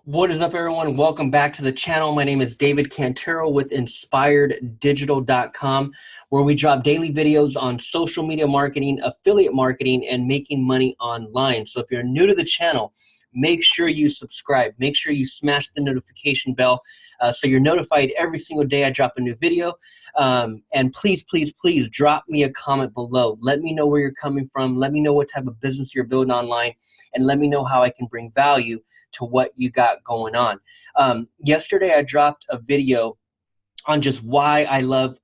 What is up, everyone? Welcome back to the channel. My name is David Cantero with InspiredDigital.com, where we drop daily videos on social media marketing, affiliate marketing, and making money online. So if you're new to the channel, make sure you subscribe. Make sure you smash the notification bell so you're notified every single day I drop a new video. And please, please, please drop me a comment below. Let me know where you're coming from. Let me know what type of business you're building online, and let me know how I can bring value to what you got going on. Yesterday, I dropped a video on just why I love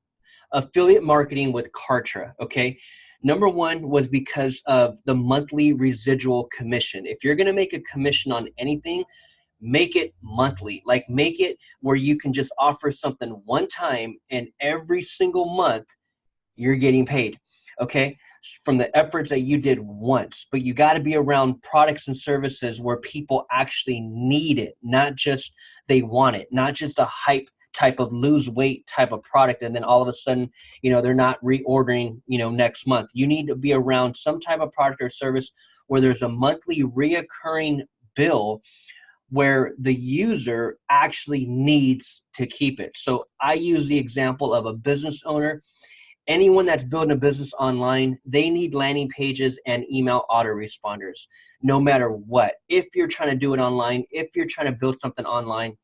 affiliate marketing with Kartra, okay? Number one was because of the monthly residual commission. If you're gonna make a commission on anything, make it monthly. Like, make it where you can just offer something one time and every single month you're getting paid, okay, from the efforts that you did once. But you got to be around products and services where people actually need it, not just they want it, not just a hype type of lose weight type of product and then all of a sudden, they're not reordering, next month. You need to be around some type of product or service where there's a monthly reoccurring bill where the user actually needs to keep it. So I use the example of a business owner. Anyone that's building a business online, they need landing pages and email autoresponders, no matter what. If you're trying to do it online, if you're trying to build something online,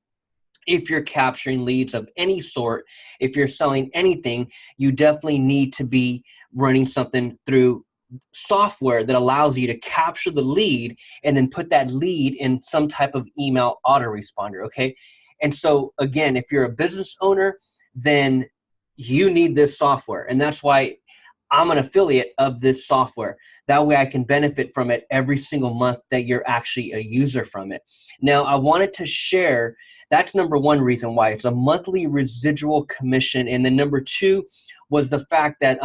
if you're capturing leads of any sort, if you're selling anything, you definitely need to be running something through software that allows you to capture the lead and then put that lead in some type of email autoresponder, okay? And so again, if you're a business owner, then you need this software. And that's why I'm an affiliate of this software. That way I can benefit from it every single month that you're actually a user from it. Now, I wanted to share, that's number one reason why. It's a monthly residual commission. And then number two was the fact that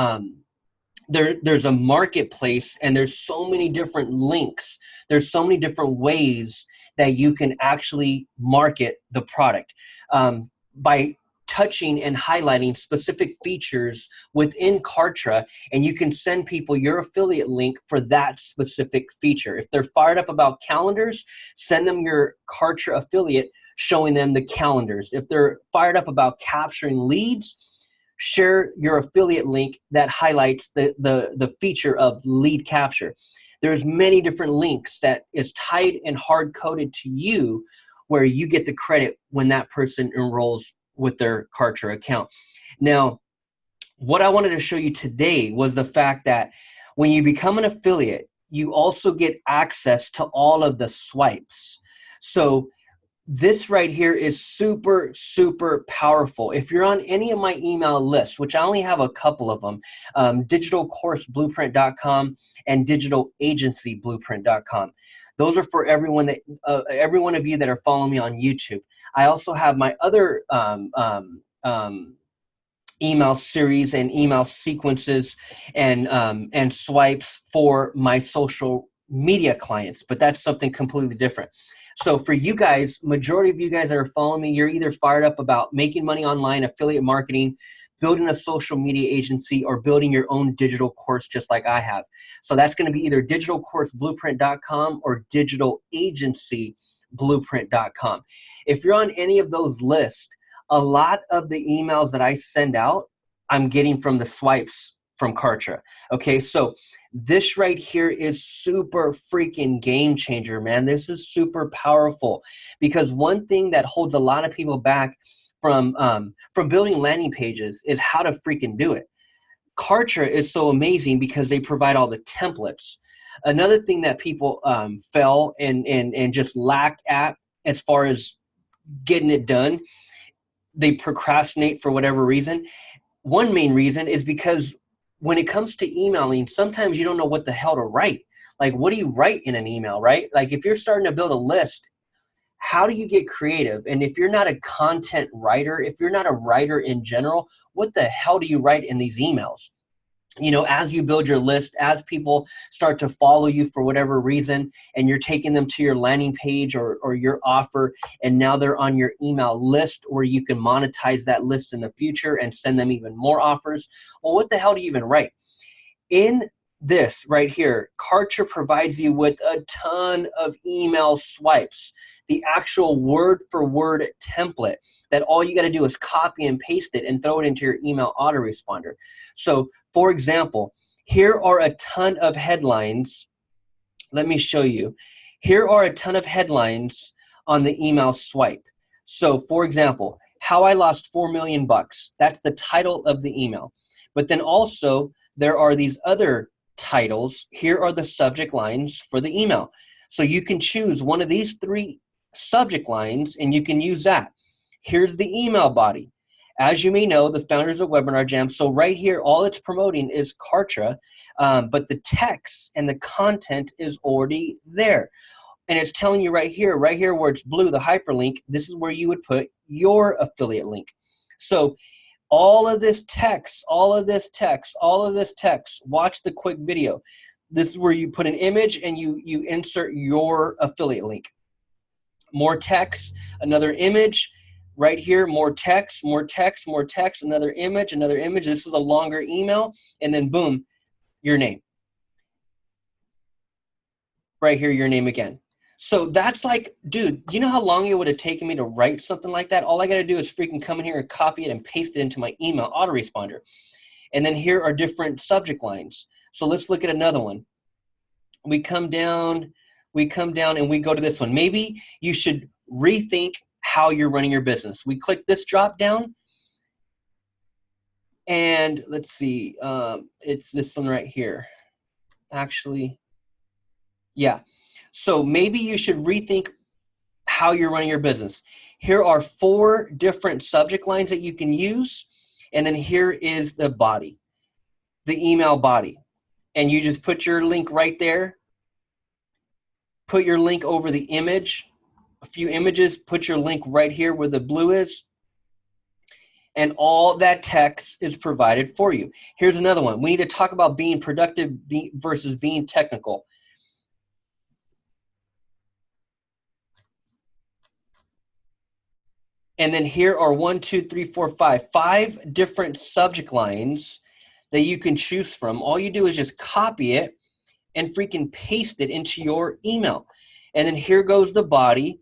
there's a marketplace and there's so many different links. There's so many different ways that you can actually market the product by touching and highlighting specific features within Kartra, and you can send people your affiliate link for that specific feature. If they're fired up about calendars, send them your Kartra affiliate showing them the calendars. If they're fired up about capturing leads, share your affiliate link that highlights the feature of lead capture. There's many different links that is tied and hard-coded to you where you get the credit when that person enrolls with their Kartra account. Now, what I wanted to show you today was the fact that when you become an affiliate, you also get access to all of the swipes. So this right here is super, super powerful. If you're on any of my email lists, which I only have a couple of them, digitalcourseblueprint.com and digitalagencyblueprint.com. Those are for every one of you that are following me on YouTube. I also have my other email series and email sequences and swipes for my social media clients, but that's something completely different. So for you guys, majority of you guys that are following me, you're either fired up about making money online, affiliate marketing, building a social media agency, or building your own digital course just like I have. So that's going to be either digitalcourseblueprint.com or digitalagencyblueprint.com. If you're on any of those lists, a lot of the emails that I send out, I'm getting from the swipes from Kartra. Okay, so this right here is super freaking game changer, man. This is super powerful because one thing that holds a lot of people back from building landing pages is how to freaking do it. Kartra is so amazing because they provide all the templates. Another thing that people fail and just lack at as far as getting it done, they procrastinate for whatever reason. One main reason is because when it comes to emailing, sometimes you don't know what the hell to write. Like, what do you write in an email, right? Like, if you're starting to build a list, how do you get creative? And if you're not a content writer, if you're not a writer in general, what the hell do you write in these emails? As you build your list, as people start to follow you for whatever reason, and you're taking them to your landing page or your offer, and now they're on your email list where you can monetize that list in the future and send them even more offers. Well, what the hell do you even write? In this right here, Kartra provides you with a ton of email swipes. the actual word for word template that all you got to do is copy and paste it and throw it into your email autoresponder. So for example, here are a ton of headlines. Let me show you. Here are a ton of headlines on the email swipe. So for example, how I lost 4 million bucks. That's the title of the email. But then also there are these other titles. Here are the subject lines for the email. So you can choose one of these 3 subject lines and you can use that. Here's the email body. As you may know, the founders of Webinar Jam. So right here, all it's promoting is Kartra, but the text and the content is already there. And it's telling you right here where it's blue, the hyperlink, this is where you would put your affiliate link. So all of this text, watch the quick video. This is where you put an image and you insert your affiliate link. More text, another image. Right here, more text, another image. This is a longer email, and then boom, your name. Right here, your name again. So that's like, dude, you know how long it would have taken me to write something like that? All I got to do is freaking come in here and copy it and paste it into my email autoresponder. And then here are different subject lines. So let's look at another one. We come down and we go to this one. Maybe you should rethink how you're running your business. We click this drop down and let's see, it's this one right here. Actually, yeah. So maybe you should rethink how you're running your business. Here are 4 different subject lines that you can use. And then here is the body, the email body. And you just put your link right there. Put your link over the image. A few images, put your link right here where the blue is, and all that text is provided for you. Here's another one. We need to talk about being productive versus being technical. And then here are 5 different subject lines that you can choose from. All you do is just copy it and freaking paste it into your email. And then here goes the body.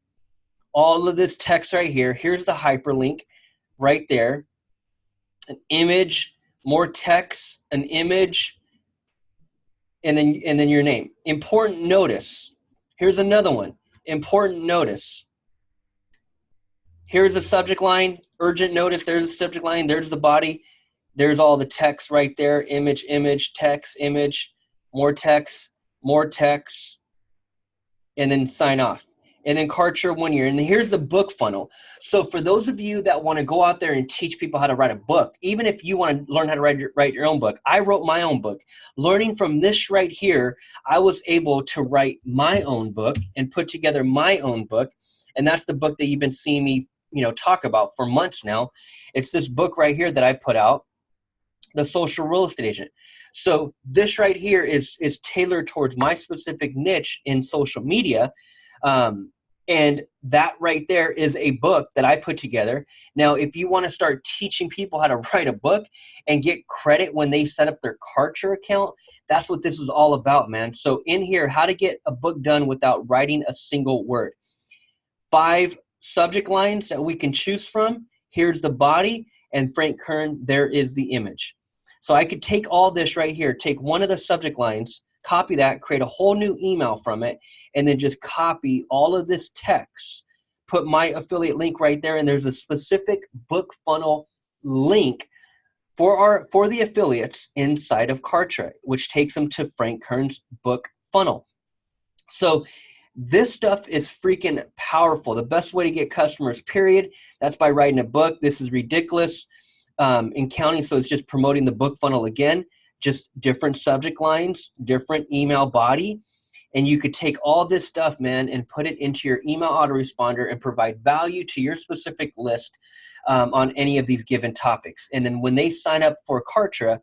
All of this text right here. Here's the hyperlink right there. An image, more text, an image, and then your name. Important notice. Here's another one. Important notice. Here's the subject line. Urgent notice. There's the subject line. There's the body. There's all the text right there. Image, text, image, more text, and then sign off. And then Kartra 1 year. And here's the book funnel. So for those of you that want to go out there and teach people how to write a book, even if you want to learn how to write your own book, I wrote my own book. Learning from this right here, I was able to write my own book and put together my own book. And that's the book that you've been seeing me, talk about for months now. It's this book right here that I put out, The Social Real Estate Agent. So this right here is tailored towards my specific niche in social media. And that right there is a book that I put together. Now, if you want to start teaching people how to write a book and get credit when they set up their Kartra account, that's what this is all about, man. So in here, how to get a book done without writing a single word. 5 subject lines that we can choose from. Here's the body, and Frank Kern, there is the image. So I could take all this right here, take one of the subject lines, copy that, create a whole new email from it, and then just copy all of this text, put my affiliate link right there, and there's a specific book funnel link for the affiliates inside of Kartra, which takes them to Frank Kern's book funnel. So this stuff is freaking powerful. The best way to get customers, period, that's by writing a book. This is ridiculous in counting, so it's just promoting the book funnel again. Just different subject lines, different email body. And you could take all this stuff, man, and put it into your email autoresponder and provide value to your specific list on any of these given topics. And then when they sign up for Kartra,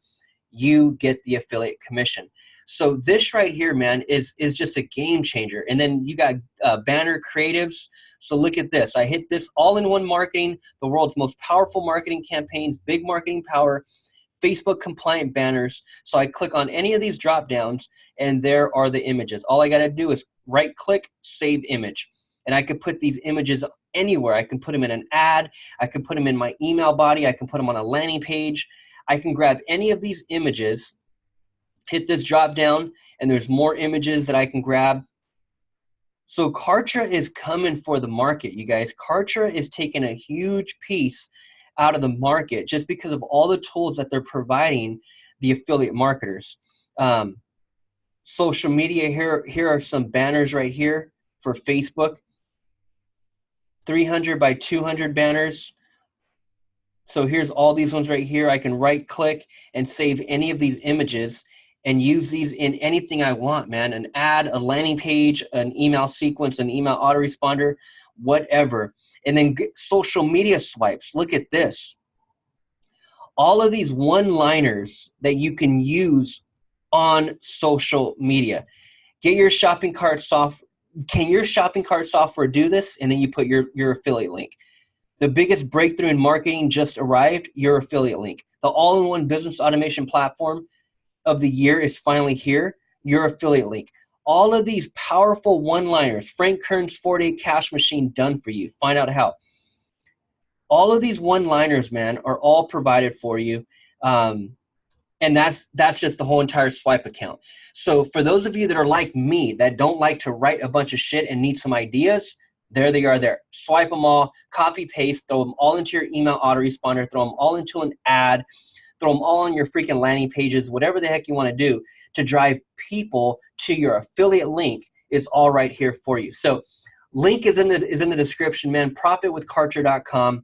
you get the affiliate commission. So this right here, man, is just a game changer. And then you got banner creatives. So look at this. I hit this all-in-one marketing, the world's most powerful marketing campaigns, big marketing power, Facebook compliant banners. So I click on any of these drop downs and there are the images. All I got to do is right click, save image. and I could put these images anywhere. I can put them in an ad. I can put them in my email body. I can put them on a landing page. I can grab any of these images, hit this drop down, and there's more images that I can grab. So Kartra is coming for the market, you guys. Kartra is taking a huge piece out of the market just because of all the tools that they're providing the affiliate marketers. Social media, here are some banners right here for Facebook. 300 by 200 banners. So here's all these ones right here. I can right click and save any of these images and use these in anything I want, man. An ad, a landing page, an email sequence, an email autoresponder, whatever. And then social media swipes. Look at this. All of these one-liners that you can use on social media. Get your shopping cart software. Can your shopping cart software do this? And then you put your affiliate link. The biggest breakthrough in marketing just arrived, your affiliate link. The all-in-one business automation platform of the year is finally here, your affiliate link. All of these powerful one-liners, Frank Kern's 4-day cash machine done for you. Find out how. All of these one-liners, man, are all provided for you. And that's just the whole entire Swipe account. So for those of you that are like me, that don't like to write a bunch of shit and need some ideas, there they are there. Swipe them all, copy, paste, throw them all into your email autoresponder, throw them all into an ad, throw them all on your freaking landing pages, whatever the heck you want to do to drive people to your affiliate link is all right here for you. So link is in the description, man. Profitwithkartra.com.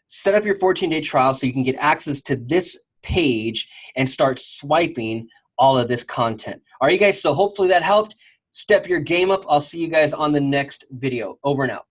Set up your 14-day trial so you can get access to this page and start swiping all of this content. All right, you guys, so hopefully that helped. Step your game up. I'll see you guys on the next video. Over and out.